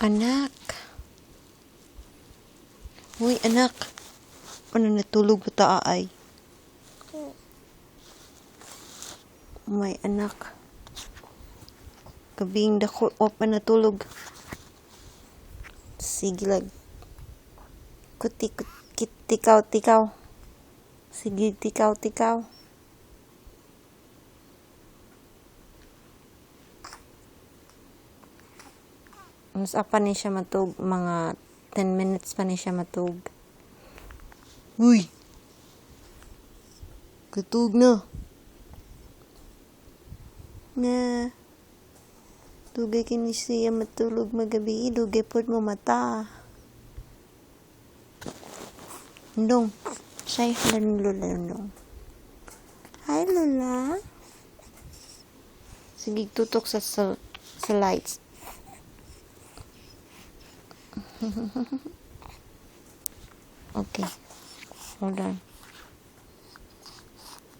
Anak. Uy, anak. Ano natulog ba ta ay? May anak. Kabing dako o pa natulog. Sige lag. Tikaw. Sige, tikaw. Mas apa ni siya matug, mga 10 minutes pa ni siya matug. Uy! Katug na. Nga. Dugay kini siya matulog magabi. Dugay pod mo mata. Ndong. Say hello ni Lola Ndong. Hi Lola. Sige, tutok sa lights. Okay. Hold on.